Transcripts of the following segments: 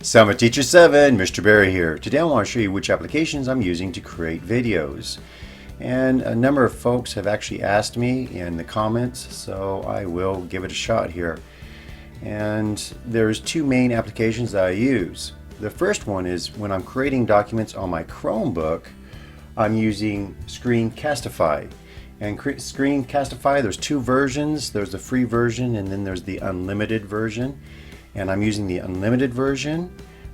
Summer Teacher 7, Mr. Barry here. Today I want to show you which applications I'm using to create videos. And a number of folks have actually asked me in the comments, so I will give it a shot here. And there's two main applications that I use. The first one is when I'm creating documents on my Chromebook, I'm using Screencastify. And Screencastify, there's two versions. There's the free version and then there's the unlimited version. And I'm using the unlimited version,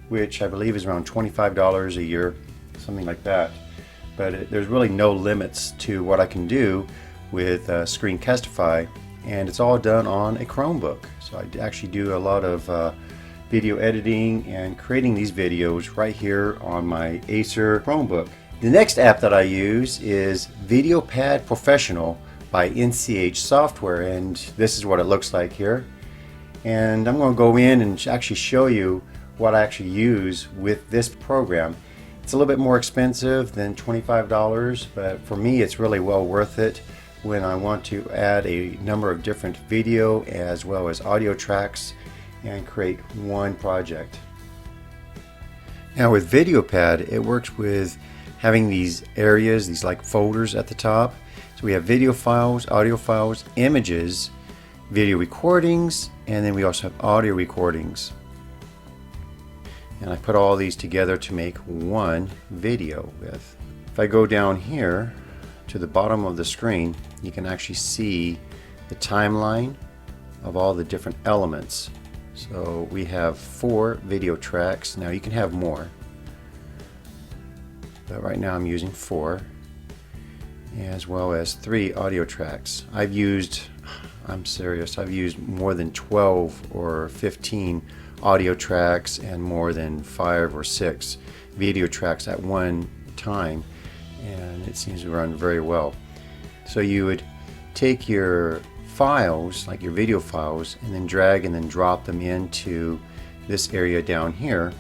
which I believe is around $25 a year, something like that. But there's really no limits to what I can do with Screencastify, and it's all done on a Chromebook. So I actually do a lot of video editing and creating these videos right here on my Acer Chromebook. The next app that I use is VideoPad Professional by NCH Software, and this is what it looks like here. And I'm going to go in and actually show you what I actually use with this program. It's a little bit more expensive than $25, but for me it's really well worth it when I want to add a number of different video as well as audio tracks and create one project. Now with VideoPad, it works with having these areas, these like folders at the top. So we have video files, audio files, images, video recordings, and then we also have audio recordings. And I put all these together to make one video with. If I go down here to the bottom of the screen, you can actually see the timeline of all the different elements. So we have 4 video tracks. Now you can have more, but right now I'm using 4, as well as 3 audio tracks. I'm serious, I've used more than 12 or 15 audio tracks and more than 5 or 6 video tracks at one time, and it seems to run very well. So you would take your files, like your video files, and then drag and then drop them into this area down here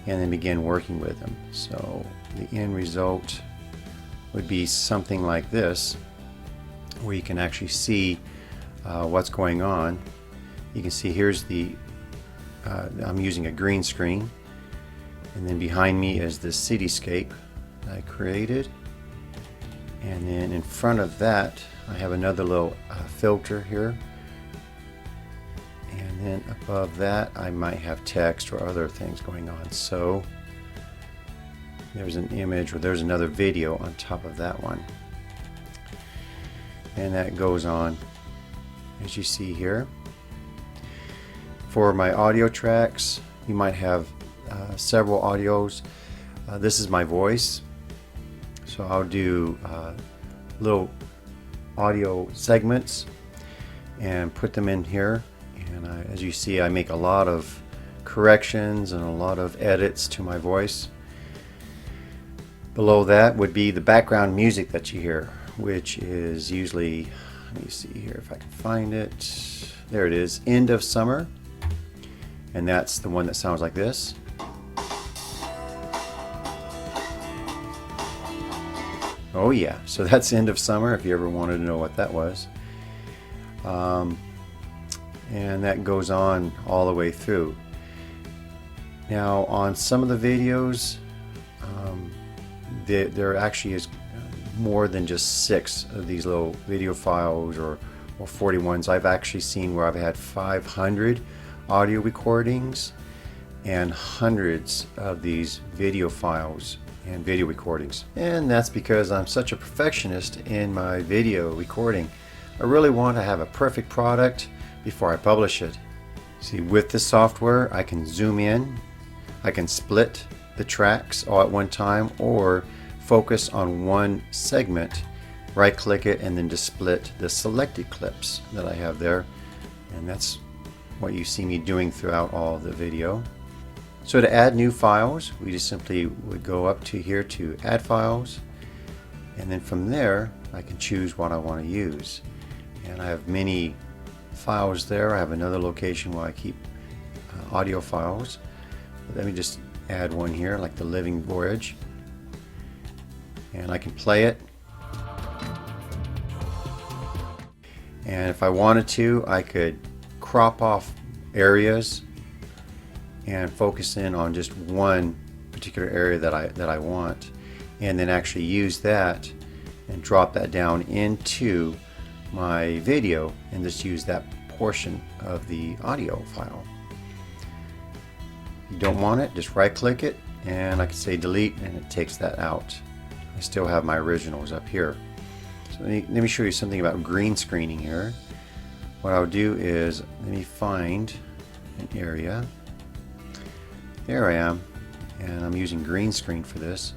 and then begin working with them. So the end result would be something like this, where you can actually see what's going on. You can see here's the I'm using a green screen, and then behind me is the cityscape I created, and then in front of that I have another little filter here, and then above that I might have text or other things going on. So there's an image, or there's another video on top of that one, and that goes on as you see here. For my audio tracks, you might have several audios. This is my voice, so I'll do little audio segments and put them in here, and as you see, I make a lot of corrections and a lot of edits to my voice. Below that would be the background music that you hear, which is usually, let me see here if I can find it. There it is, End of Summer. And that's the one that sounds like this. Oh yeah, so that's End of Summer if you ever wanted to know what that was. And that goes on all the way through. Now on some of the videos, there actually is more than just 6 of these little video files or 41s. I've actually seen where I've had 500 audio recordings and hundreds of these video files and video recordings. And that's because I'm such a perfectionist in my video recording. I really want to have a perfect product before I publish it. See, with this software I can zoom in, I can split the tracks all at one time, or focus on one segment, right click it, and then just split the selected clips that I have there. And that's what you see me doing throughout all the video. So to add new files, we just simply would go up to here to add files, and then from there I can choose what I want to use. And I have many files there. I have another location where I keep audio files. Let me just add one here, like the Living Voyage, and I can play it. And if I wanted to, I could crop off areas and focus in on just one particular area that I want, and then actually use that and drop that down into my video and just use that portion of the audio file. If you don't want it, just right click it and I can say delete and it takes that out. I still have my originals up here. So let me show you something about green screening here. What I'll do is, let me find an area. There I am, and I'm using green screen for this.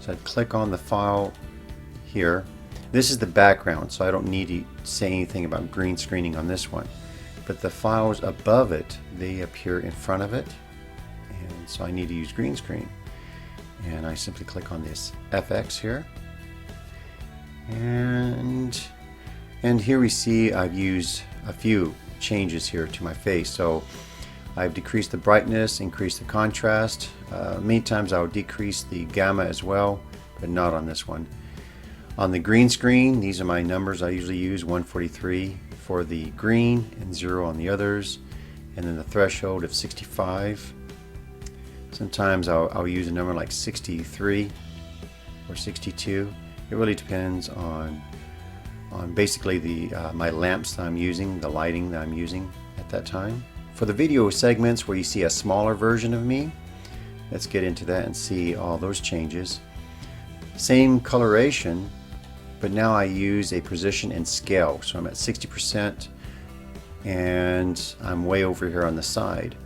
So I'd click on the file here. This is the background, so I don't need to say anything about green screening on this one. But the files above it, they appear in front of it, and so I need to use green screen. And I simply click on this FX here, and here we see I've used a few changes here to my face. So I've decreased the brightness, increased the contrast. Many times I'll decrease the gamma as well, but not on this one. On the green screen, these are my numbers I usually use, 143 for the green and 0 on the others, and then the threshold of 65. Sometimes I'll use a number like 63 or 62. It really depends on basically the my lamps that I'm using, the lighting that I'm using at that time. For the video segments where you see a smaller version of me, let's get into that and see all those changes. Same coloration, but now I use a position and scale. So I'm at 60% and I'm way over here on the side.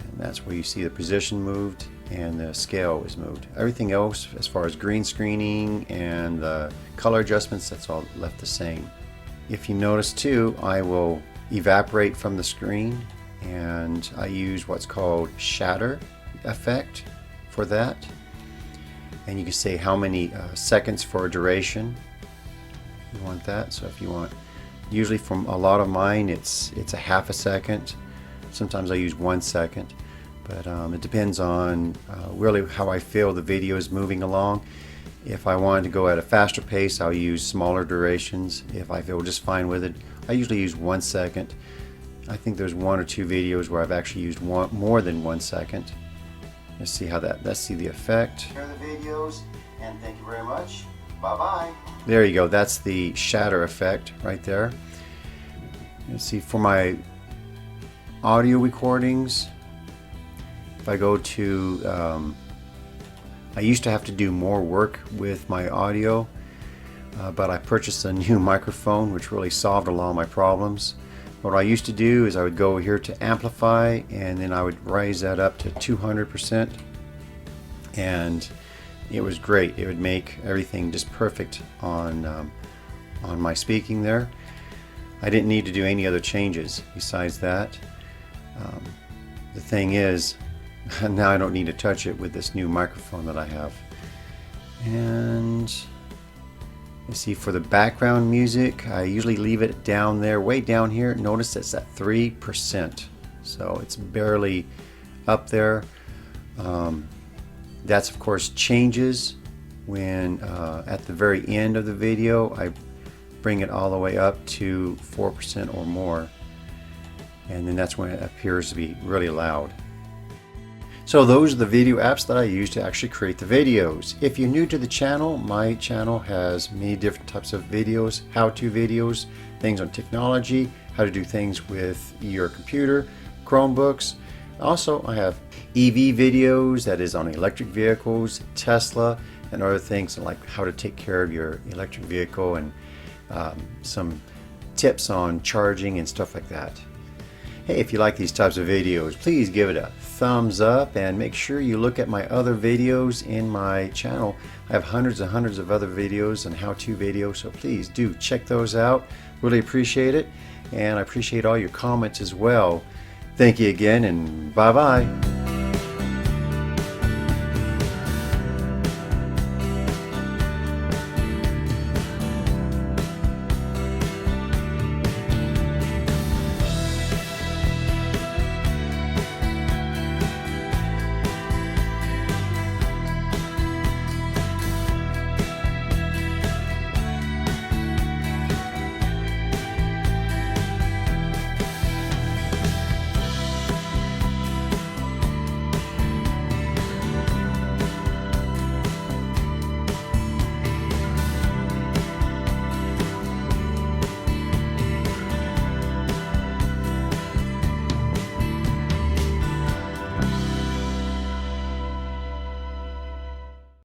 And that's where you see the position moved and the scale is moved. Everything else, as far as green screening and the color adjustments, that's all left the same. If you notice too, I will evaporate from the screen, and I use what's called shatter effect for that. And you can say how many seconds for a duration you want that. So if you want, usually from a lot of mine, it's a half a second. Sometimes I use 1 second. But it depends on really how I feel the video is moving along. If I wanted to go at a faster pace, I'll use smaller durations. If I feel just fine with it, I usually use 1 second. I think there's 1 or 2 videos where I've actually used more than 1 second. Let's see how let's see the effect. Share the videos, and thank you very much. Bye-bye. There you go, that's the shatter effect right there. Let's see, for my audio recordings, if I go to, I used to have to do more work with my audio, but I purchased a new microphone which really solved a lot of my problems. What I used to do is I would go here to amplify, and then I would raise that up to 200%, and it was great. It would make everything just perfect on my speaking there. I didn't need to do any other changes besides that. The thing is, now I don't need to touch it with this new microphone that I have. And you see, for the background music, I usually leave it down there, way down here. Notice it's at 3%, so it's barely up there. That's of course changes when at the very end of the video I bring it all the way up to 4% or more, and then that's when it appears to be really loud. So those are the video apps that I use to actually create the videos. If you're new to the channel, my channel has many different types of videos, how-to videos, things on technology, how to do things with your computer, Chromebooks. Also, I have EV videos, that is on electric vehicles, Tesla, and other things like how to take care of your electric vehicle, and some tips on charging and stuff like that. Hey, if you like these types of videos, please give it a thumbs up, and make sure you look at my other videos in my channel. I have hundreds and hundreds of other videos and how-to videos, so please do check those out. Really appreciate it, and I appreciate all your comments as well. Thank you again, and bye-bye.